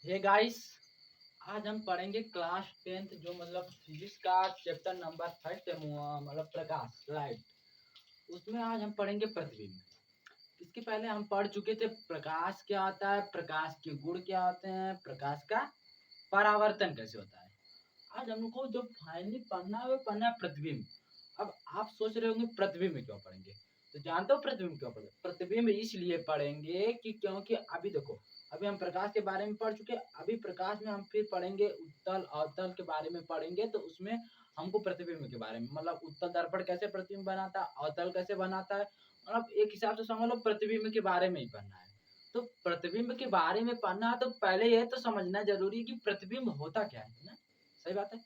Hey guys, आज हम पढ़ेंगे क्लास 10th जो मतलब फिजिक्स का चैप्टर नंबर फर्स्ट है, मतलब प्रकाश लाइट। उसमें आज हम पढ़ेंगे प्रतिबिंब। इसके पहले हम पढ़ चुके थे प्रकाश क्या होता है, प्रकाश के गुण क्या होते हैं, प्रकाश का परावर्तन कैसे होता है। आज हम लोग को जो फाइनली पढ़ना है वो पढ़ना है प्रतिबिंब। अब आप सोच रहे होंगे प्रतिबिंब में क्यों पढ़ेंगे, तो जानते हो प्रतिबिंब क्यों पढ़ेंगे। प्रतिबिंब इसलिए पढ़ेंगे कि क्योंकि अभी देखो, अभी हम प्रकाश के बारे में पढ़ चुके हैं, अभी प्रकाश में हम फिर पढ़ेंगे उत्तल अवतल के बारे में पढ़ेंगे, तो उसमें हमको प्रतिबिंब के बारे में मतलब उत्तल दर्पण कैसे प्रतिबिंब बनाता है, अवतल कैसे बनाता है, मतलब एक हिसाब से समझ लो प्रतिबिंब के बारे में ही पढ़ना है। तो प्रतिबिंब के बारे में पढ़ना है तो पहले यह तो समझना जरूरी है कि प्रतिबिंब होता क्या है ना। सही बात है।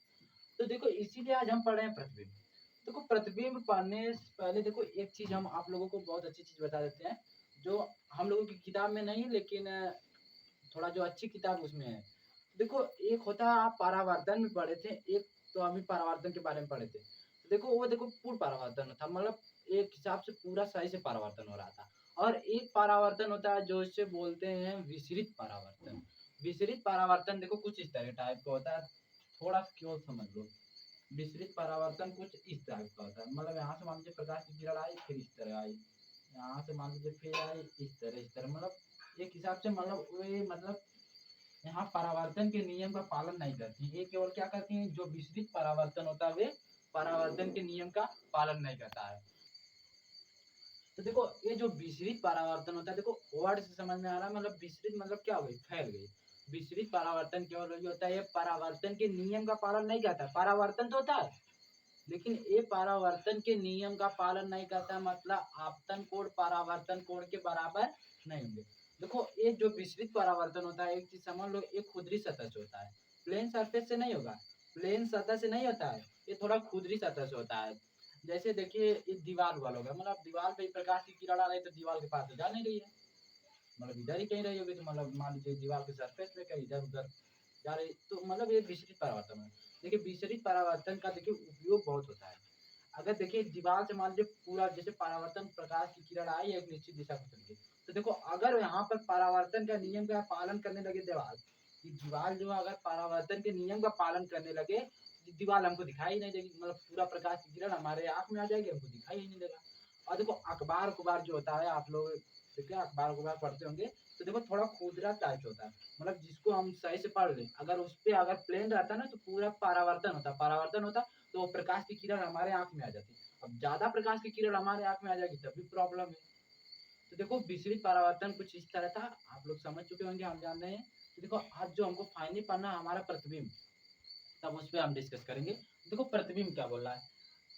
तो देखो इसीलिए आज हम पढ़ रहे हैं प्रतिबिंब। देखो प्रतिबिंब पढ़ने से पहले देखो एक चीज हम आप लोगों को बहुत अच्छी चीज बता देते हैं, जो हम लोगों की किताब में नहीं, लेकिन थोड़ा जो अच्छी किताब उसमें है। देखो एक होता है, आप परावर्तन में पढ़े थे, एक तो हम ही परावर्तन के बारे में पढ़े थे। तो देखो वो देखो पूर्ण परावर्तन था, मतलब एक हिसाब से पूरा सही से परावर्तन हो रहा था। और एक परावर्तन होता है जो इसे बोलते हैं विसरित परावर्तन। विसरित परावर्तन देखो कुछ इस तरह टाइप का होता है, थोड़ा क्यों समझ लो। विसरित परावर्तन कुछ इस टाइप का होता है, मतलब यहाँ से मान लीजिए प्रकाश की किरण आई फिर इस तरह आई, यहाँ से मान लीजिए फिर आई इस तरह मतलब एक हिसाब से मतलब वे मतलब यहाँ परावर्तन के नियम का पालन नहीं करती, ये केवल क्या करती है, जो विसरित परावर्तन होता है वे परावर्तन के नियम का पालन नहीं करता है। तो देखो ये जो विसरित परावर्तन होता है, देखो वर्ड से समझ में आ रहा है, मतलब विसरित मतलब क्या हो गई, फैल गई। विसरित परावर्तन केवल होता है, ये परावर्तन के नियम का पालन नहीं करता। परावर्तन तो होता है लेकिन ये परावर्तन के नियम का पालन नहीं करता, मतलब आपतन कोण परावर्तन कोण के बराबर नहीं होंगे। देखो ये जो विसरित परावर्तन होता है, एक चीज समझ लो, एक खुदरी सतह से होता है, प्लेन सरफेस से नहीं होगा, प्लेन सतह से नहीं होता है, ये थोड़ा खुदरी सतह से होता है। जैसे देखिए ये दीवार वाल हो गया, मतलब दीवार पे प्रकाश की किरण आ रही है तो दीवार के पास तो जा नहीं रही है, मतलब इधर ही कहीं रही होगी, तो मतलब मान लीजिए दीवार के सरफेस पे कहीं इधर उधर जा रही, तो मतलब ये विसरित परावर्तन है। देखिए विसरित परावर्तन का देखिए उपयोग बहुत होता है। अगर देखिए दीवार से मान लीजिए पूरा जैसे परावर्तन प्रकाश की किरण आई एक निश्चित दिशा को चल गई, तो देखो अगर यहाँ पर परावर्तन का नियम का पालन करने लगे दीवार, कि दीवार जो अगर परावर्तन के नियम का पालन करने लगे, दीवार हमको दिखाई नहीं देगी, मतलब पूरा प्रकाश की किरण हमारे आंख में आ जाएगी, हमको दिखाई ही नहीं देगा। और देखो अखबार अखबार जो होता है, आप लोग देखिए अखबार अखबार पढ़ते होंगे, तो देखो थोड़ा खुदरा टाइप होता है, मतलब जिसको हम सही से पढ़ लें, अगर उस पर अगर प्लेन रहता ना तो पूरा परावर्तन होता, परावर्तन होता तो वो प्रकाश की किरण हमारे आंख में आ जाती। अब ज्यादा प्रकाश की किरण हमारे आंख में आ जाएगी तब भी प्रॉब्लम है। तो देखो विसरित परावर्तन कुछ इस तरह था, आप लोग समझ चुके होंगे, हम जान रहे हैं। तो देखो आज जो हमको फाइनली पढ़ना है हमारा प्रतिबिंब, तब उस पर हम डिस्कस करेंगे। देखो प्रतिबिंब क्या बोल रहा है,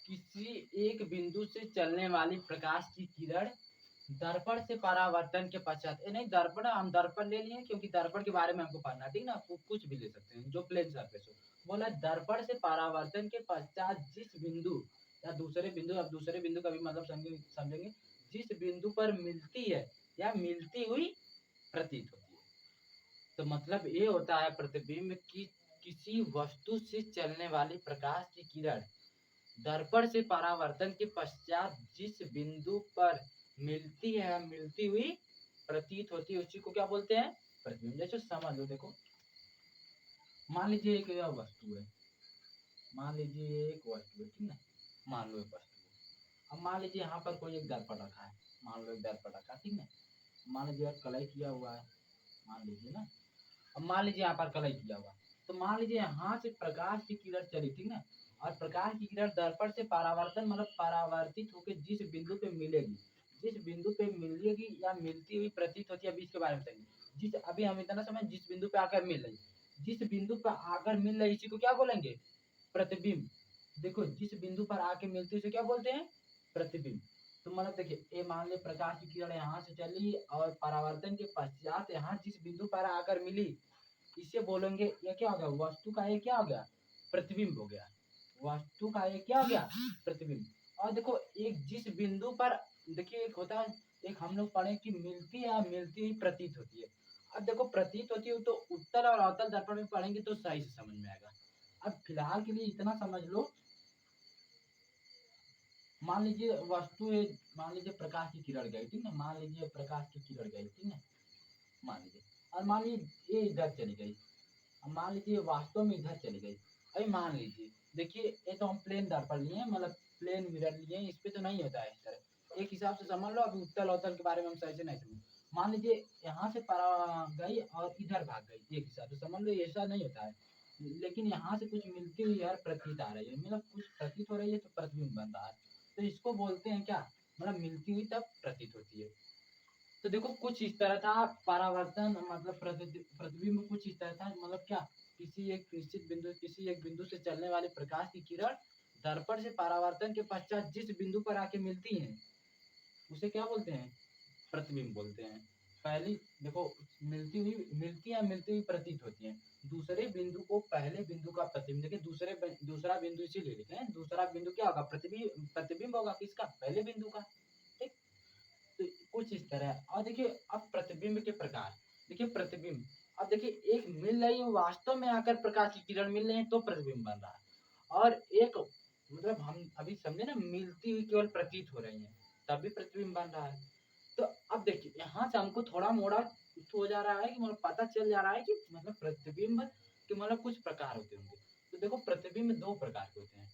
किसी एक बिंदु से चलने वाली प्रकाश की किरण दर्पण से परावर्तन के पश्चात, नहीं दर्पण हम दर्पण ले लिए क्योंकि दर्पण के बारे में हमको पढ़ना है, ठीक ना, कुछ भी ले सकते हैं जो प्लेन सरफेस हो। बोला दर्पण से परावर्तन के पश्चात जिस बिंदु या दूसरे बिंदु, अब दूसरे बिंदु का भी मतलब समझेंगे, जिस बिंदु पर मिलती है या मिलती हुई प्रतीत होती है। तो मतलब ये होता है प्रतिबिंब की किसी वस्तु से चलने वाली प्रकाश की किरण दर्पण से परावर्तन के पश्चात जिस बिंदु पर मिलती है, मिलती हुई प्रतीत होती है, उसी को क्या बोलते हैं, प्रतिबिंब। जैसे समझ लो, देखो मान लीजिए एक यह वस्तु है, मान लीजिए एक वस्तु है, ठीक है, मान लो एक वस्तु है। अब मान लीजिए यहाँ पर कोई एक दर्पण रखा है, मान लो एक दर्पण रखा, ठीक है, मान लीजिए कलई किया हुआ है, मान लीजिए ना। अब मान लीजिए यहाँ पर कलई किया हुआ, तो मान लीजिए यहाँ से प्रकाश की किरण चली, ठीक ना, और प्रकाश की किरण दर्पण से परावर्तन मतलब परावर्तित होकर जिस बिंदु पे मिलेगी, जिस बिंदु पे मिलेगी या मिलती हुई प्रतीत होती है, अभी इसके बारे में बताएंगे। जिस अभी हम इतना समझ, जिस बिंदु पे आकर मिल रही, जिस बिंदु पर आकर मिल रही इसी को क्या बोलेंगे, प्रतिबिंब। देखो जिस बिंदु पर आके मिलती है उसे क्या बोलते हैं, प्रतिबिंब। तो मतलब देखिए ये मान ली प्रकाश की किरण यहाँ से चली और परावर्तन के पश्चात यहाँ जिस बिंदु पर आकर मिली, इसे बोलेंगे ये क्या हो गया, वस्तु का ये क्या हो गया, प्रतिबिंब हो गया। वस्तु का ये क्या हो गया, प्रतिबिंब। और देखो एक जिस बिंदु पर, देखिए एक होता है, एक हम लोग पढ़े कि मिलती है, मिलती हुई प्रतीत होती है। अब देखो प्रतीत होती है तो उत्तल और अवतल दर्पण में पढ़ेंगे तो सही से समझ में आएगा। अब फिलहाल के लिए इतना समझ लो, मान लीजिए वस्तु है, मान लीजिए प्रकाश की किरण गई, ठीक है, मान लीजिए प्रकाश की किरण गई, ठीक है, मान लीजिए। और मान लीजिए ये इधर चली गई, अब मान लीजिए वास्तव में इधर चली गई। अभी मान लीजिए, देखिए ये तो हम प्लेन दर्पण लिए हैं, मतलब प्लेन मिरर लिए हैं, इस पे तो नहीं होता है इस तरह। एक हिसाब से समझ लो, अभी उत्तल अवतल के बारे में हम सही से नहीं समझ। मान लीजिए यहाँ से परा गई और इधर भाग गई, एक हिसाब से समझ लो, ऐसा नहीं होता है। लेकिन यहाँ से कुछ मिलती हुई यार प्रतीत आ रही है, मतलब कुछ प्रतीत हो रही है तो प्रतिबिंब बन रहा है। तो इसको बोलते हैं क्या, मतलब मिलती हुई तब प्रतीत होती है। तो देखो कुछ इस तरह था परावर्तन, मतलब प्रतिबिंब कुछ इस तरह था, मतलब क्या, किसी एक निश्चित बिंदु, किसी एक बिंदु से चलने वाले प्रकाश की किरण दर्पण से परावर्तन के पश्चात जिस बिंदु पर आके मिलती है उसे क्या बोलते हैं, प्रतिबिंब बोलते हैं। पहली देखो, मिलती हुई प्रतीत होती है। दूसरे बिंदु को पहले बिंदु का प्रतिबिंब, देखिए दूसरा बिंदु इसीलिए लिखे हैं, दूसरा बिंदु क्या होगा, प्रतिबिंब होगा किसका, पहले बिंदु का। ठीक, तो कुछ इस तरह है। और देखिए अब प्रतिबिंब के प्रकार, देखिए प्रतिबिंब, अब देखिए एक मिल रही है वास्तव में आकर प्रकाश की किरण मिल रही है तो प्रतिबिंब बन रहा है, और एक मतलब हम अभी समझे ना, मिलती हुई केवल प्रतीत हो रही है तब भी प्रतिबिंब बन रहा है। तो अब देखिए यहाँ से हमको थोड़ा मोड़ा हो जा रहा है कि मतलब पता चल जा रहा है कि मतलब प्रतिबिंब के मतलब कुछ प्रकार होते होंगे। तो देखो प्रतिबिंब दो प्रकार के होते हैं,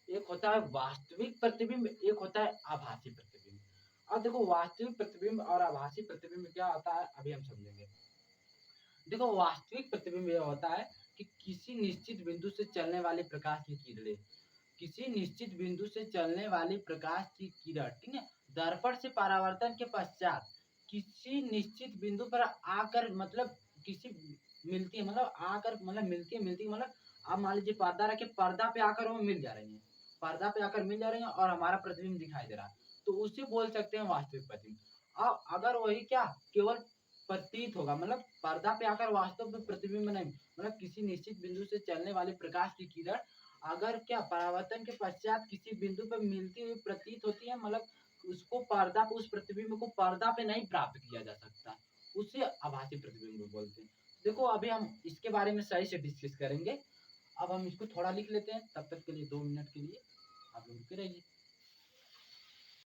एक होता है वास्तविक प्रतिबिंब, एक होता है आभासी प्रतिबिंब। अब देखो वास्तविक प्रतिबिंब और आभासी प्रतिबिंब क्या होता है अभी हम समझेंगे। देखो वास्तविक प्रतिबिंब यह होता है कि किसी निश्चित बिंदु से चलने वाले प्रकाश की किरणें, किसी निश्चित बिंदु से चलने वाली प्रकाश की किरण, ठीक है, दर्पण से परावर्तन के पश्चात किसी निश्चित बिंदु पर आकर, मतलब किसी मिलती है, मतलब आकर, मतलब मिलती है, मतलब आप मान लीजिए पर्दा रखे, पर्दा पे आकर वो मिल जा रही है, पर्दा पे आकर मिल जा रही है और हमारा प्रतिबिंब दिखाई दे रहा है, तो उसे बोल सकते हैं वास्तविक प्रतिबिंब। अब अगर वही क्या, केवल प्रतीत होगा, मतलब पर्दा पे आकर वास्तव में प्रतिबिंब नहीं, मतलब किसी निश्चित बिंदु से चलने वाली प्रकाश की किरण अगर क्या परावर्तन के पश्चात किसी बिंदु पर मिलती हुई प्रतीत होती है, मतलब उसको पर्दा, उस प्रतिबिंब को पर्दा पे नहीं प्राप्त किया जा सकता, उसे आभासी प्रतिबिंब बोलते हैं। देखो अभी हम इसके बारे में सही से डिस्कस करेंगे। अब हम इसको थोड़ा लिख लेते हैं, तब तक के लिए 2 मिनट के लिए आप लोग रुके रहिए।